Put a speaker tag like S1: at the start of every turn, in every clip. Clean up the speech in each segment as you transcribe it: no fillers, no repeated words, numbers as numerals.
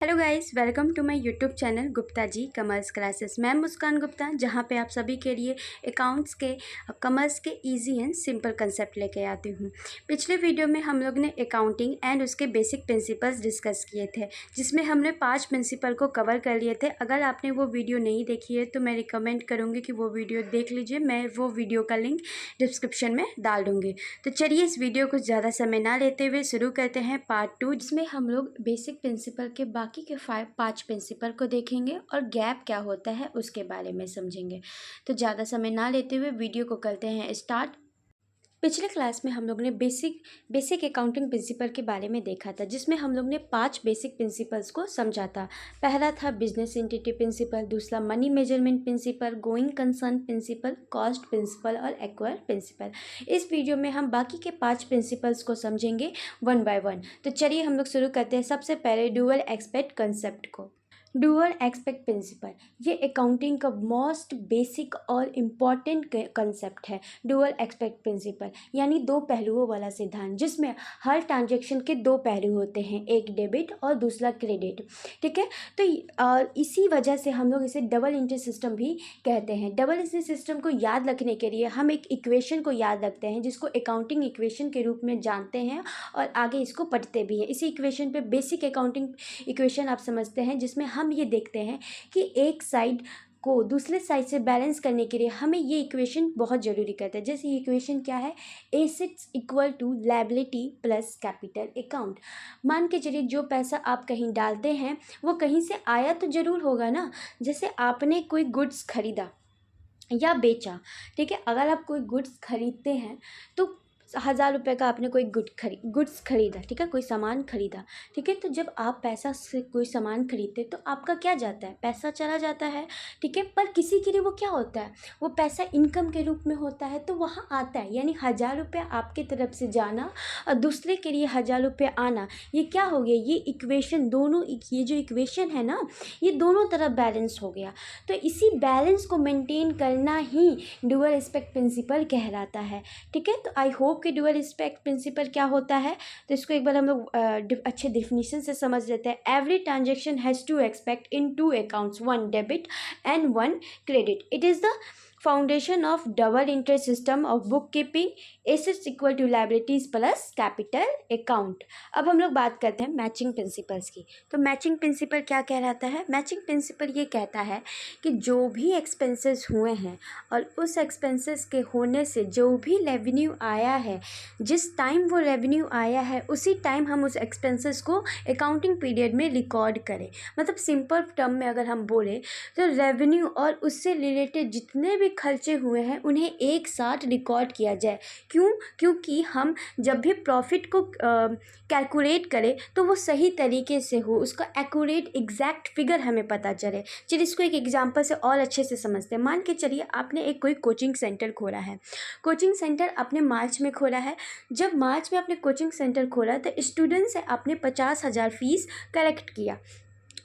S1: Hello guys, welcome to my YouTube channel Gupta ji commerce classes. मैं मुस्कान गुप्ता, जहां पे आप सभी के लिए अकाउंट्स के कॉमर्स के इजी एंड सिंपल कंसेप्ट लेके आती हूं। पिछले वीडियो में हम लोग ने अकाउंटिंग एंड उसके बेसिक प्रिंसिपल्स डिस्कस किए थे, जिसमें हमने 5 प्रिंसिपल को कवर कर लिए थे। अगर आपने वो वीडियो नहीं देखी है तो मैं रिकमेंड करूँगी कि वो वीडियो देख लीजिए। मैं वो वीडियो का लिंक डिस्क्रिप्शन में डाल दूँगी। तो चलिए इस वीडियो को ज़्यादा समय ना लेते हुए शुरू करते हैं पार्ट 2, जिसमें हम लोग बेसिक प्रिंसिपल के बाकी के 5 प्रिंसिपल को देखेंगे और गैप क्या होता है उसके बारे में समझेंगे। तो ज़्यादा समय ना लेते हुए वीडियो को करते हैं स्टार्ट। पिछले क्लास में हम लोग ने बेसिक अकाउंटिंग प्रिंसिपल के बारे में देखा था, जिसमें हम लोग ने 5 बेसिक प्रिंसिपल्स को समझा था। पहला था बिजनेस एंटिटी प्रिंसिपल, दूसरा money measurement principle, going concern principle, cost principle और एक्वायर प्रिंसिपल। इस वीडियो में हम बाकी के 5 प्रिंसिपल्स को समझेंगे वन बाय वन। तो चलिए हम लोग शुरू करते हैं सबसे पहले डुअल एक्सपेक्ट कंसेप्ट को। डुअल एक्सपेक्ट प्रिंसिपल ये अकाउंटिंग का मोस्ट बेसिक और इम्पॉर्टेंट कंसेप्ट है। डुअल एक्सपेक्ट प्रिंसिपल यानी दो पहलुओं वाला सिद्धांत, जिसमें हर ट्रांजैक्शन के दो पहलू होते हैं, एक डेबिट और दूसरा क्रेडिट। ठीक है, तो इसी वजह से हम लोग इसे डबल एंट्री सिस्टम भी कहते हैं। डबल एंट्री सिस्टम को याद रखने के लिए हम एक इक्वेशन को याद रखते हैं, जिसको अकाउंटिंग इक्वेशन के रूप में जानते हैं और आगे इसको पढ़ते भी हैं। इसी इक्वेशन पे बेसिक अकाउंटिंग इक्वेशन आप समझते हैं, जिसमें हम ये देखते हैं कि एक साइड को दूसरे साइड से बैलेंस करने के लिए हमें ये इक्वेशन बहुत ज़रूरी करता है। जैसे ये इक्वेशन क्या है, assets equal to liability plus capital account. मान के चलिए जो पैसा आप कहीं डालते हैं वो कहीं से आया तो ज़रूर होगा ना। जैसे आपने कोई गुड्स खरीदा या बेचा, ठीक है, अगर आप कोई गुड्स खरीदते हैं तो 1000 रुपये का आपने कोई गुड्स खरीदा, ठीक है, कोई सामान खरीदा, ठीक है। तो जब आप पैसा से कोई सामान खरीदते तो आपका क्या जाता है, पैसा चला जाता है, ठीक है। पर किसी के लिए वो क्या होता है, वो पैसा इनकम के रूप में होता है, तो वहाँ आता है, यानी 1000 रुपये आपके तरफ से जाना और दूसरे के लिए 1000 रुपये आना। ये क्या हो गया, ये इक्वेशन दोनों, ये जो इक्वेशन है ना, ये दोनों तरफ बैलेंस हो गया। तो इसी बैलेंस को मेंटेन करना ही डुअल एक्सपेक्ट प्रिंसिपल कहलाता है, ठीक है। तो आई होप कि डुअल एक्सपेक्ट प्रिंसिपल क्या होता है, तो इसको एक बार हम लोग अच्छे डिफिनीशन से समझ लेते हैं। Every transaction has to expect in 2 accounts, 1 debit and 1 credit. It is the foundation of double interest system of book keeping, assets equal to liabilities plus capital account. अब हम लोग बात करते हैं मैचिंग प्रिंसिपल्स की। तो मैचिंग प्रिंसिपल क्या कहलाता है, मैचिंग प्रिंसिपल ये कहता है कि जो भी एक्सपेंसेस हुए हैं और उस एक्सपेंसेस के होने से जो भी रेवेन्यू आया है, जिस टाइम वो रेवेन्यू आया है उसी टाइम हम उस एक्सपेंसेस को अकाउंटिंग पीरियड में रिकॉर्ड करें। मतलब सिंपल टर्म में अगर हम बोले तो रेवेन्यू और उससे रिलेटेड जितने भी खर्चे हुए हैं उन्हें एक साथ रिकॉर्ड किया जाए। क्योंकि हम जब भी प्रॉफिट को कैलकुलेट करें तो वो सही तरीके से हो, उसका एक्यूरेट एग्जैक्ट फिगर हमें पता चले। चलिए इसको एक एग्जांपल से और अच्छे से समझते हैं। मान के चलिए आपने एक कोई कोचिंग सेंटर खोला है। कोचिंग सेंटर आपने मार्च में खोला है। जब मार्च में आपने कोचिंग सेंटर खोला तो स्टूडेंट से आपने 50,000 फीस कलेक्ट किया।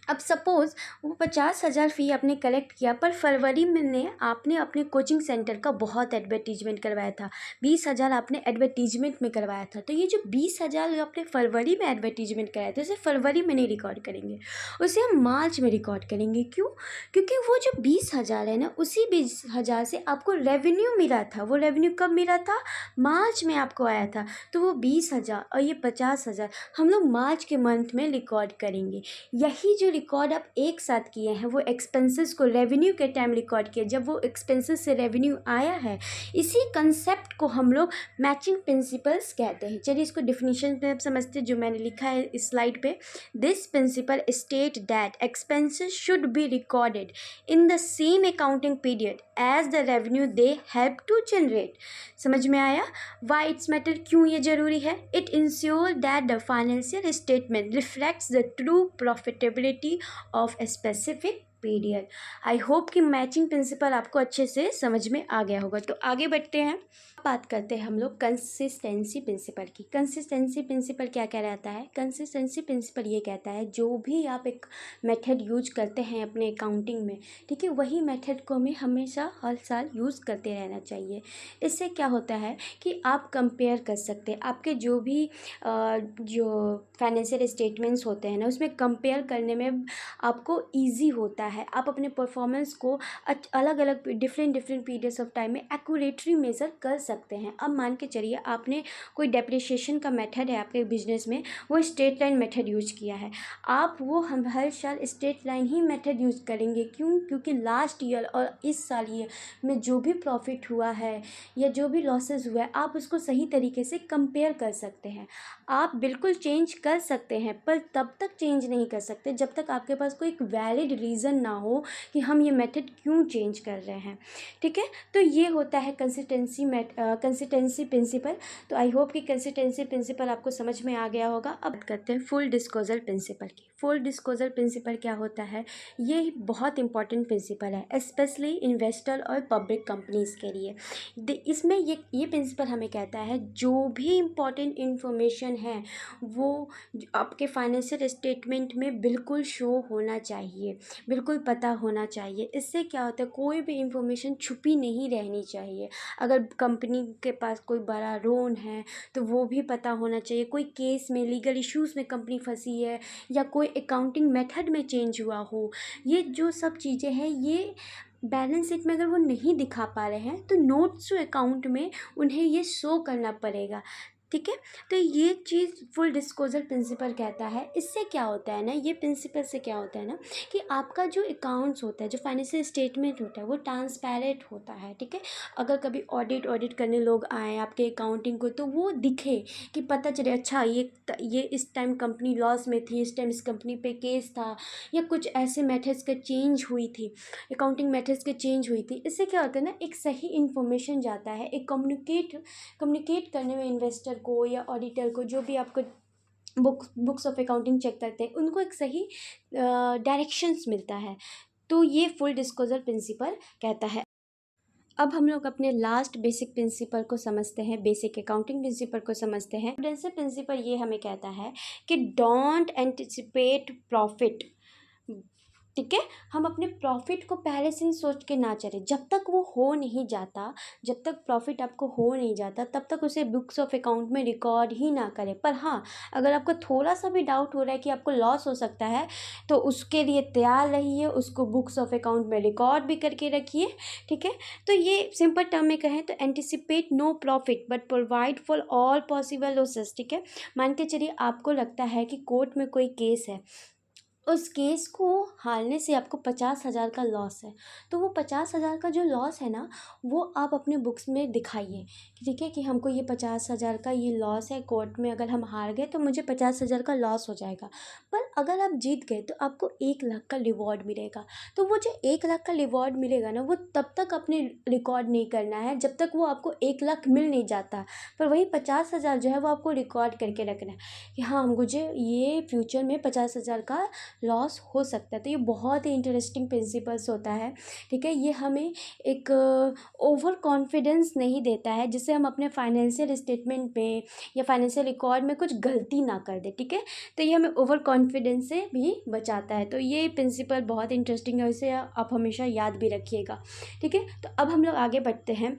S1: अब सपोज़ वो 50,000 फ़ी आपने कलेक्ट किया, पर फरवरी में आपने अपने कोचिंग सेंटर का बहुत एडवर्टीजमेंट करवाया था, 20,000 आपने एडवर्टीजमेंट में करवाया था। तो ये जो 20,000 आपने फरवरी में एडवर्टीजमेंट कराया था, उसे फरवरी में नहीं रिकॉर्ड करेंगे, उसे हम मार्च में रिकॉर्ड करेंगे। क्यों? क्योंकि वो जो 20,000 है ना, उसी 20,000 से आपको रेवेन्यू मिला था। वो रेवेन्यू कब मिला था, मार्च में आपको आया था। तो वो 20,000 और ये 50,000 हम लोग मार्च के मंथ में रिकॉर्ड करेंगे। यही जो रिकॉर्ड आप एक साथ किए हैं वो एक्सपेंसेस को रेवेन्यू के टाइम रिकॉर्ड किया, जब वो एक्सपेंसेस से रेवेन्यू आया है। इसी कंसेप्ट को हम लोग मैचिंग प्रिंसिपल्स कहते हैं। चलिए इसको डिफिनीशन में आप समझते हैं, जो मैंने लिखा है इस स्लाइड पे। This principle state that expenses should be recorded in the same accounting period as the revenue they help to generate. समझ में आया वाई इट्स मैटर, क्यों ये जरूरी है। It ensure that the financial statement reflects the true profitability of a specific period. I hope कि matching principal आपको अच्छे से समझ में आ गया होगा। तो आगे बढ़ते हैं, बात करते हैं हम लोग कंसिस्टेंसी प्रिंसिपल की। कंसिस्टेंसी प्रिंसिपल क्या कह रहता है? कंसिस्टेंसी प्रिंसिपल ये कहता है जो भी आप एक मेथड यूज करते हैं अपने अकाउंटिंग में, ठीक है, वही मेथड को हमें हमेशा हर साल यूज़ करते रहना चाहिए। इससे क्या होता है कि आप कंपेयर कर सकते हैं आपके जो भी जो फाइनेंशियल स्टेटमेंट्स होते हैं ना, उसमें कंपेयर करने में आपको ईजी होता है। आप अपने परफॉर्मेंस को अलग अलग डिफरेंट पीरियड्स ऑफ टाइम में एक्यूरेटली मेज़र कर सकते हैं। अब मान के चलिए आपने कोई डेप्रिसिएशन का मेथड है आपके बिजनेस में, वो स्ट्रेट लाइन मेथड यूज किया है, आप वो हम हर साल स्ट्रेट लाइन ही मेथड यूज करेंगे। क्यों? क्योंकि लास्ट ईयर और इस साल ये में जो भी प्रॉफिट हुआ है या जो भी लॉसेस हुआ है, आप उसको सही तरीके से कंपेयर कर सकते हैं। आप बिल्कुल चेंज कर सकते हैं, पर तब तक चेंज नहीं कर सकते जब तक आपके पास कोई एक वैलिड रीज़न ना हो कि हम ये मेथड क्यों चेंज कर रहे हैं, ठीक है। तो ये होता है कंसिस्टेंसी प्रिंसिपल। तो आई होप कि कंसिस्टेंसी प्रिंसिपल आपको समझ में आ गया होगा। अब करते हैं फुल डिस्क्लोजर प्रिंसिपल की। फुल डिस्क्लोजर प्रिंसिपल क्या होता है? ये बहुत इंपॉर्टेंट प्रिंसिपल है, स्पेशली इन्वेस्टर और पब्लिक कंपनीज़ के लिए। इसमें ये प्रिंसिपल हमें कहता है जो भी इम्पॉर्टेंट इन्फॉर्मेशन है वो आपके फाइनेंशियल स्टेटमेंट में बिल्कुल शो होना चाहिए, बिल्कुल पता होना चाहिए। इससे क्या होता है, कोई भी इंफॉर्मेशन छुपी नहीं रहनी चाहिए। अगर कंपनी के पास कोई बड़ा लोन है तो वो भी पता होना चाहिए। कोई केस में, लीगल इश्यूज़ में कंपनी फंसी है या कोई अकाउंटिंग मेथड में चेंज हुआ हो, ये जो सब चीज़ें हैं ये बैलेंस शीट में अगर वो नहीं दिखा पा रहे हैं तो नोट्स टू अकाउंट में उन्हें ये शो करना पड़ेगा, ठीक है। तो ये चीज़ फुल डिस्क्लोजर प्रिंसिपल कहता है। इससे क्या होता है ना, ये प्रिंसिपल से क्या होता है ना कि आपका जो अकाउंट्स होता है, जो फाइनेंशियल स्टेटमेंट होता है, वो ट्रांसपेरेंट होता है, ठीक है। अगर कभी ऑडिट करने लोग आए आपके अकाउंटिंग को, तो वो दिखे कि पता चले अच्छा ये इस टाइम कंपनी लॉस में थी, इस टाइम इस कंपनी पे केस था, या कुछ ऐसे मेथड्स के चेंज हुई थी, अकाउंटिंग मेथड्स के चेंज हुई थी। इससे क्या होता है ना, एक सही इन्फॉर्मेशन जाता है, एक कम्युनिकेट करने में इन्वेस्टर को या ऑडिटर को, जो भी आपको बुक्स ऑफ अकाउंटिंग चेक करते हैं, उनको एक सही डायरेक्शंस मिलता है। तो ये फुल डिस्क्लोजर प्रिंसिपल कहता है। अब हम लोग अपने लास्ट बेसिक प्रिंसिपल को समझते हैं, बेसिक अकाउंटिंग प्रिंसिपल को समझते हैं। प्रिंसिपल ये हमें कहता है कि डोंट एंटिसिपेट प्रॉफिट, ठीक है। हम अपने प्रॉफिट को पहले से ही सोच के ना चलें। जब तक वो हो नहीं जाता, जब तक प्रॉफिट आपको हो नहीं जाता, तब तक उसे बुक्स ऑफ अकाउंट में रिकॉर्ड ही ना करें। पर हाँ, अगर आपको थोड़ा सा भी डाउट हो रहा है कि आपको लॉस हो सकता है, तो उसके लिए तैयार रहिए, उसको बुक्स ऑफ अकाउंट में रिकॉर्ड भी करके रखिए, ठीक है। तो ये सिंपल टर्म में कहें तो anticipate no profit but provide for all possible losses, ठीक है। मान के चलिए आपको लगता है कि कोर्ट में कोई केस है, उस केस को हारने से आपको 50,000 का लॉस है, तो वो 50,000 का जो लॉस है ना, वो आप अपने बुक्स में दिखाइए, ठीक है, कि हमको ये 50,000 का ये लॉस है, कोर्ट में अगर हम हार गए तो मुझे 50,000 का लॉस हो जाएगा। पर अगर आप जीत गए तो आपको 1 लाख का रिवॉर्ड मिलेगा। तो वो जो 1 लाख का रिवॉर्ड मिलेगा ना, वो तब तक अपने रिकॉर्ड नहीं करना है जब तक वो आपको 1 लाख मिल नहीं जाता। पर वही 50,000 जो है वो आपको रिकॉर्ड करके रखना है कि हाँ, मुझे ये फ्यूचर में 50,000 का लॉस हो सकता है। तो ये बहुत ही इंटरेस्टिंग प्रिंसिपल्स होता है, ठीक है। ये हमें एक ओवर कॉन्फिडेंस नहीं देता है, जिससे हम अपने फाइनेंशियल स्टेटमेंट में या फाइनेंशियल रिकॉर्ड में कुछ गलती ना कर दे, ठीक है। तो ये हमें ओवर कॉन्फिडेंस से भी बचाता है। तो ये प्रिंसिपल बहुत इंटरेस्टिंग है, इसे आप हमेशा याद भी रखिएगा, ठीक है। तो अब हम लोग आगे बढ़ते हैं।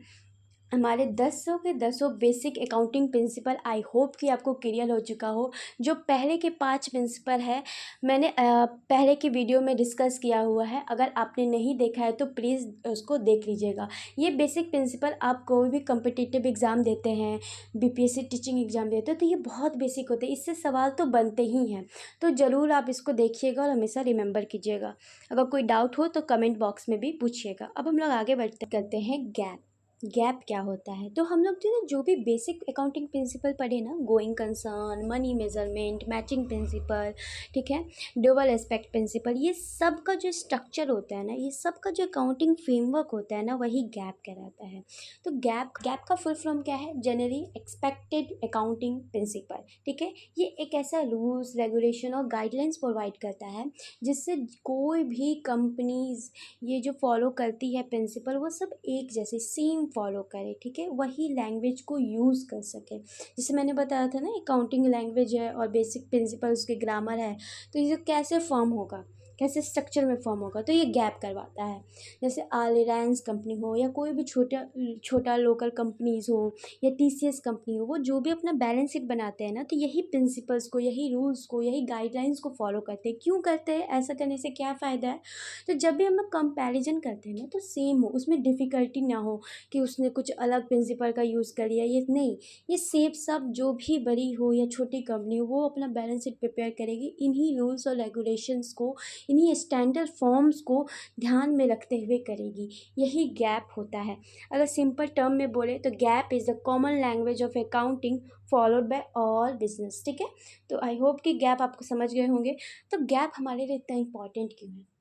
S1: हमारे 10 के 10 basic accounting principle I hope कि आपको क्लियर हो चुका हो। जो पहले के 5 प्रिंसिपल है मैंने पहले की वीडियो में डिस्कस किया हुआ है, अगर आपने नहीं देखा है तो प्लीज़ उसको देख लीजिएगा। ये बेसिक प्रिंसिपल आप कोई भी कम्पिटिटिव एग्ज़ाम देते हैं, बीपीएससी टीचिंग एग्ज़ाम देते हैं, तो ये बहुत बेसिक होते हैं, इससे सवाल तो बनते ही हैं। तो ज़रूर आप इसको देखिएगा और हमेशा रिमेंबर कीजिएगा। अगर कोई डाउट हो तो कमेंट बॉक्स में भी पूछिएगा। अब हम लोग आगे बढ़ते करते हैं गैप। गैप क्या होता है? तो हम लोग जो भी बेसिक अकाउंटिंग प्रिंसिपल पढ़े ना, going concern, money measurement, matching principal, ठीक है, डबल एस्पेक्ट प्रिंसिपल, ये सब का जो स्ट्रक्चर होता है ना, ये सब का जो अकाउंटिंग फ्रेमवर्क होता है ना, वही गैप कहलाता है। तो गैप का फुल फॉर्म क्या है? जनरली एक्सपेक्टेड अकाउंटिंग प्रिंसिपल, ठीक है। ये एक ऐसा रूल्स, रेगुलेशन और गाइडलाइंस प्रोवाइड करता है जिससे कोई भी कंपनीज ये जो फॉलो करती है प्रिंसिपल, वो सब एक जैसे सेम फॉलो करे, ठीक है, वही लैंग्वेज को यूज़ कर सके। जैसे मैंने बताया था ना, अकाउंटिंग लैंग्वेज है और बेसिक प्रिंसिपल उसके ग्रामर है, तो ये कैसे फॉर्म होगा, कैसे स्ट्रक्चर में फॉर्म होगा, तो ये गैप करवाता है। जैसे रिलायंस कंपनी हो या कोई भी छोटा छोटा लोकल कंपनीज हो या TCS कंपनी हो, वो जो भी अपना बैलेंस शीट बनाते हैं ना, तो यही प्रिंसिपल्स को, यही रूल्स को, यही गाइडलाइंस को फॉलो करते हैं। क्यों करते हैं? ऐसा करने से क्या फ़ायदा है? तो जब भी हम लोग कंपैरिजन करते हैं ना, तो सेम हो, उसमें डिफ़िकल्टी ना हो कि उसने कुछ अलग प्रिंसिपल का यूज़ कर लिया, ये नहीं। ये सेम सब जो भी बड़ी हो या छोटी कंपनी हो, वो अपना बैलेंस शीट प्रिपेयर करेगी इन्हीं रूल्स और रेगुलेशंस को, इन्हीं स्टैंडर्ड फॉर्म्स को ध्यान में रखते हुए करेगी। यही गैप होता है। अगर सिंपल टर्म में बोले तो gap is the common language of accounting followed by all business, ठीक है। तो आई होप कि गैप आपको समझ गए होंगे। तो गैप हमारे लिए इतना इंपॉर्टेंट क्यों है?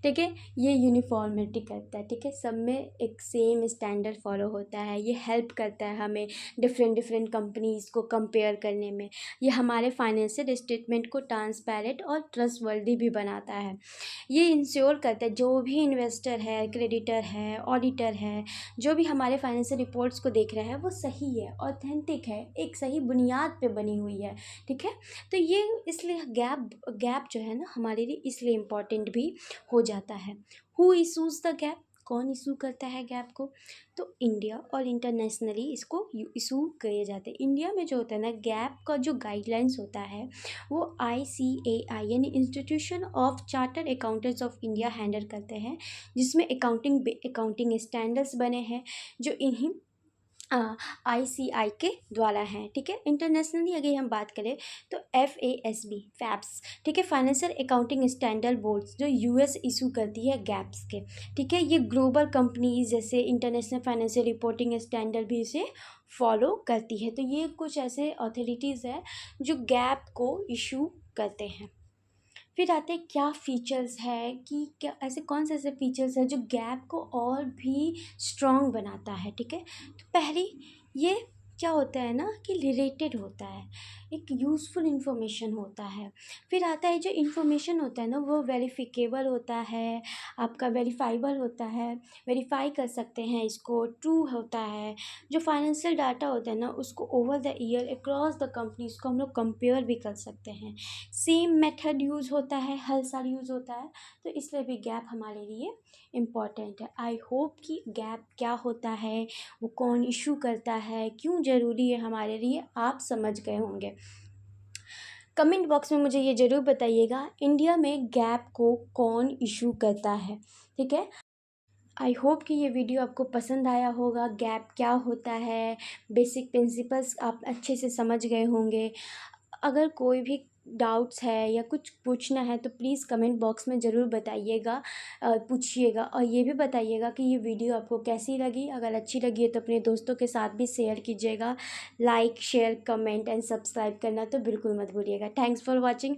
S1: ठीक है, ये यूनिफॉर्मिटी करता है, ठीक है, सब में एक सेम स्टैंडर्ड फॉलो होता है। ये हेल्प करता है हमें डिफरेंट डिफरेंट कंपनीज़ को कंपेयर करने में। ये हमारे फाइनेंशियल स्टेटमेंट को ट्रांसपेरेंट और ट्रस्टवर्दी भी बनाता है। ये इंश्योर करता है जो भी इन्वेस्टर है, क्रेडिटर है, ऑडिटर है, जो भी हमारे फाइनेंशियल रिपोर्ट्स को देख रहा है, वो सही है, ऑथेंटिक है, एक सही बुनियाद पे बनी हुई है, ठीक है। तो ये इसलिए गैप जो है ना, हमारे लिए इसलिए इम्पॉर्टेंट भी हो जाता है। Who issues the gap? कौन इशू करता है गैप को? तो इंडिया और इंटरनेशनली इसको इशू किए जाते हैं। इंडिया में जो होता है ना, गैप का जो गाइडलाइंस होता है, वो ICAI यानी institution of chartered accountants of India handle करते हैं, जिसमें अकाउंटिंग स्टैंडर्ड्स बने हैं जो इन्हीं ICAI के द्वारा हैं, ठीक है। इंटरनेशनली अगर हम बात करें तो FASB फैप्स, ठीक है, फाइनेंशियल अकाउंटिंग स्टैंडर्ड बोर्ड्स, जो US इशू करती है गैप्स के, ठीक है। ये ग्लोबल कंपनीज जैसे इंटरनेशनल फाइनेंशियल रिपोर्टिंग स्टैंडर्ड भी इसे फॉलो करती है। तो ये कुछ ऐसे अथॉरिटीज़ है जो गैप को इशू करते हैं। फिर आते हैं क्या फ़ीचर्स है, कि क्या ऐसे कौन से ऐसे फ़ीचर्स है जो गैप को और भी स्ट्रॉन्ग बनाता है, ठीक है। तो पहली, ये क्या होता है ना कि रिलेटेड होता है, एक यूज़फुल इन्फॉर्मेशन होता है। फिर आता है जो इन्फॉर्मेशन होता है ना, वो वेरिफिकेबल होता है, आपका वेरीफाइबल होता है, वेरीफाई कर सकते हैं इसको, ट्रू होता है। जो फाइनेंशियल डाटा होता है ना, उसको over the year across the companies को हम लोग कंपेयर भी कर सकते हैं। सेम मेथड यूज़ होता है, हर साल यूज़ होता है, तो इसलिए भी गैप हमारे लिए इम्पॉर्टेंट है। आई होप कि गैप क्या होता है, वो कौन इशू करता है, क्यों ज़रूरी है हमारे लिए, आप समझ गए होंगे। कमेंट बॉक्स में मुझे ये ज़रूर बताइएगा, इंडिया में गैप को कौन इशू करता है, ठीक है। आई होप कि ये वीडियो आपको पसंद आया होगा। गैप क्या होता है, बेसिक प्रिंसिपल्स आप अच्छे से समझ गए होंगे। अगर कोई भी डाउट्स है या कुछ पूछना है तो प्लीज़ कमेंट बॉक्स में ज़रूर बताइएगा, पूछिएगा, और ये भी बताइएगा कि ये वीडियो आपको कैसी लगी। अगर अच्छी लगी है तो अपने दोस्तों के साथ भी शेयर कीजिएगा। Like, share, comment and subscribe करना तो बिल्कुल मत भूलिएगा। Thanks for watching.